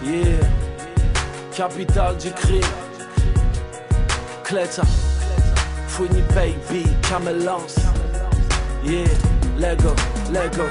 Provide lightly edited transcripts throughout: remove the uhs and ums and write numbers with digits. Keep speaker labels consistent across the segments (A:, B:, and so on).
A: Yeah, capitale du crime. Cleta, Fouini baby, Camelance. Yeah, Lego, Lego.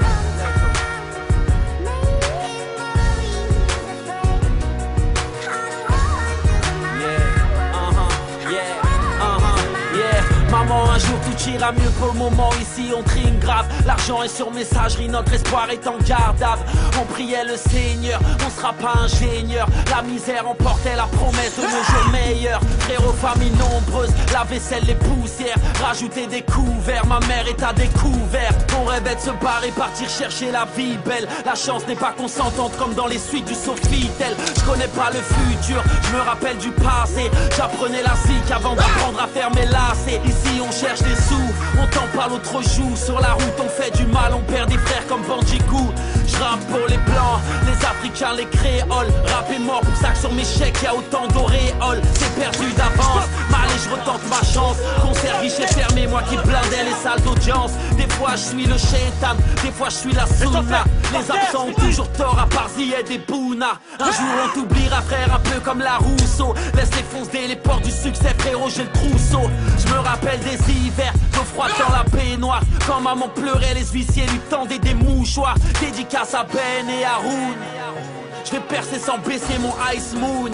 A: Maman, un jour tout ira mieux, pour le moment ici on trime grave. L'argent est sur messagerie, notre espoir est en gardable. On priait le Seigneur, on sera pas ingénieur. La misère emportait la promesse de nos jours meilleurs. Frérot, famille nombreuse, la vaisselle, les poussières. Rajouter des couverts, ma mère est à découvert. On rêvait de se barrer, partir chercher la vie belle. La chance n'est pas consentante comme dans les suites du Sofitel. Je connais pas le futur, je me rappelle du passé. J'apprenais la zik avant d'apprendre à faire mes lacets. Ici on cherche des sous, on t'en parle l'autre jour. Sur la route on fait du mal, on perd des frères comme Bandicoot. Je rappe pour les blancs, les africains, les créoles. Rap est mort, pour ça que sur mes chèques y'a autant d'auréoles. C'est perdu d'avance, mal et je retente ma chance. Concert guichet fermé, moi qui blindais les salles d'audience. Des fois je suis le shaitan, des fois je suis la sunna. Les absents ont toujours tort à part Zied et Bouna. Un jour on t'oubliera frère, un peu comme la Rousseau. Laisse les foncer les portes du succès frérot, j'ai le trousseau. Je me rappelle des hivers, l'eau froide dans la baignoire. Quand maman pleurait, les huissiers lui tendaient des mouchoirs. Dédicace à Ben et à Haroun. Je vais percer sans baisser mon Ice Moon.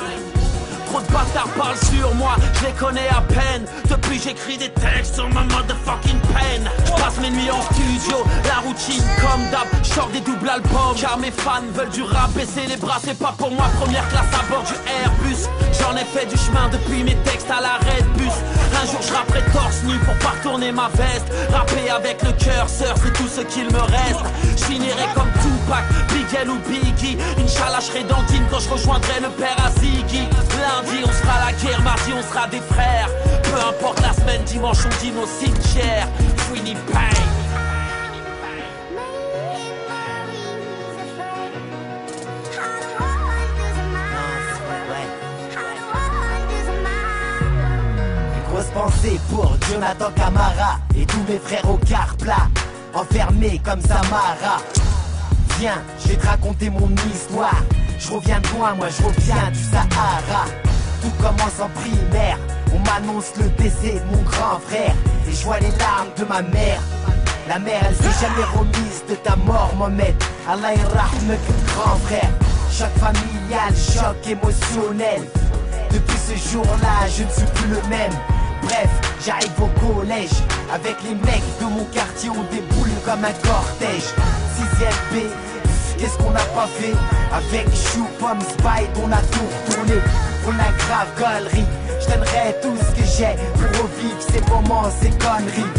A: Trop de bâtards parlent sur moi, je les connais à peine. Depuis j'écris des textes sur ma motherfucking pen. Passe mes nuits en studio, la routine comme d'hab. J'sors des doubles albums, car mes fans veulent du rap. Baisser les bras c'est pas pour moi, première classe à bord du Airbus. J'en ai fait du chemin depuis mes textes à l'arrêt de bus. Un jour je rapperai torse nu pour pas retourner ma veste. Rapper avec le cœur, sœur, c'est tout ce qu'il me reste. J'finirai comme Tupac, Big L ou Biggie. Inch'Allah j'serai dentine quand je rejoindrai le père à Ziggy. Lundi on sera la guerre, mardi on sera des frères. Peu importe la semaine, dimanche on dîne au cimetière. Fouini paye.
B: Grosse pensée pour Jonathan Camara et tous mes frères au quart plat, enfermés comme Samara. Viens, je vais te raconter mon histoire. Je reviens de loin, moi je reviens du Sahara. Tout commence en primaire, on m'annonce le décès de mon grand frère. Et je vois les larmes de ma mère. La mère elle s'est jamais remise de ta mort Mohamed. Allah irrahmek grand frère. Choc familial, choc émotionnel. Depuis ce jour-là je ne suis plus le même. Bref, j'arrive au collège. Avec les mecs de mon quartier on déboule comme un cortège. 6ème B, qu'est-ce qu'on n'a pas fait? Avec Chou, Pomme, Spide, on a tout retourné. Pour la grave galerie, je donnerai tout ce que j'ai pour revivre ces moments, ces conneries.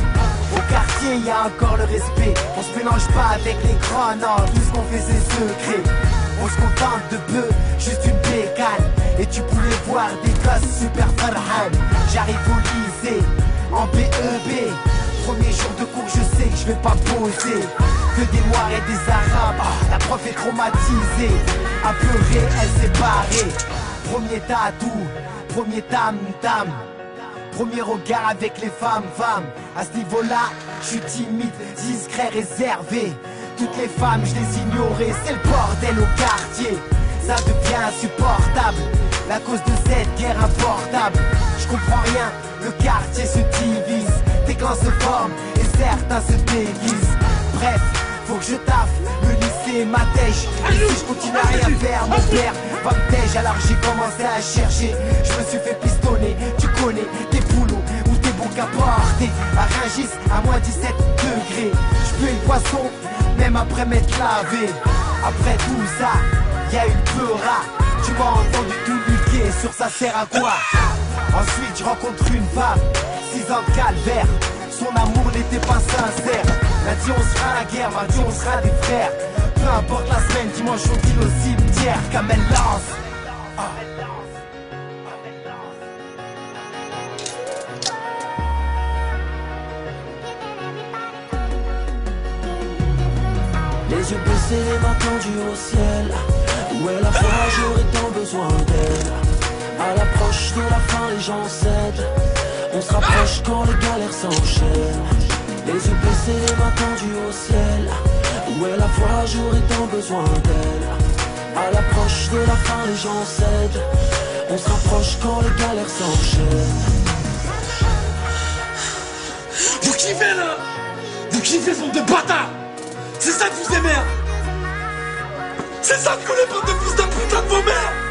B: Au quartier, y a encore le respect. On se mélange pas avec les grands, non, tout ce qu'on fait c'est secret. On se contente de peu, juste une bécane. Et tu pouvais voir des gosses super farhan. J'arrive au lycée, en BEB. Premier jour de cours, je sais que je vais pas poser. Que des noirs et des arabes, la prof est traumatisée. À pleurer, elle s'est barrée. Premier tatou, premier tam-tam. Premier regard avec les femmes. À ce niveau-là, je suis timide, discret, réservé. Toutes les femmes, je les ignorais, c'est le bordel au quartier. Ça devient insupportable, la cause de cette guerre importable. Je comprends rien, le quartier se divise. Des clans se forment et certains se déguisent. Bref, faut que je taffe, le lycée m'attèche. Et si je continue à rien faire, mon père va me tèche. Alors j'ai commencé à chercher, je me suis fait pistonner. Tu connais des boulots ou des bons qu'à porter. À Rungis, à moins 17 degrés. Je pue le poisson, même après m'être lavé. Après tout ça, y'a eu le peura. Tu m'as entendu tout niquer, sur ça sert à quoi? Ensuite je rencontre une femme, 6 ans de calvaire. Son amour n'était pas sincère. Lundi on sera à la guerre, mardi on sera des frères. Peu importe la semaine, dimanche on dîne au cimetière. Comme elle lance.
A: Les yeux baissés baisser les mains tendues au ciel. Où est la foi, j'aurais tant besoin d'elle. À l'approche de la fin, les gens cèdent. On se rapproche quand les galères s'enchaînent. Les yeux baissés, les mains tendues au ciel. Où est la foi, j'aurais tant besoin d'elle. À l'approche de la fin, les gens cèdent. On se rapproche quand les galères s'enchaînent.
C: Vous kiffez là? Vous kiffez ce monde de bâtards? C'est ça que vous aimez? C'est ça que vous les bandes de fils de putain de vos mères?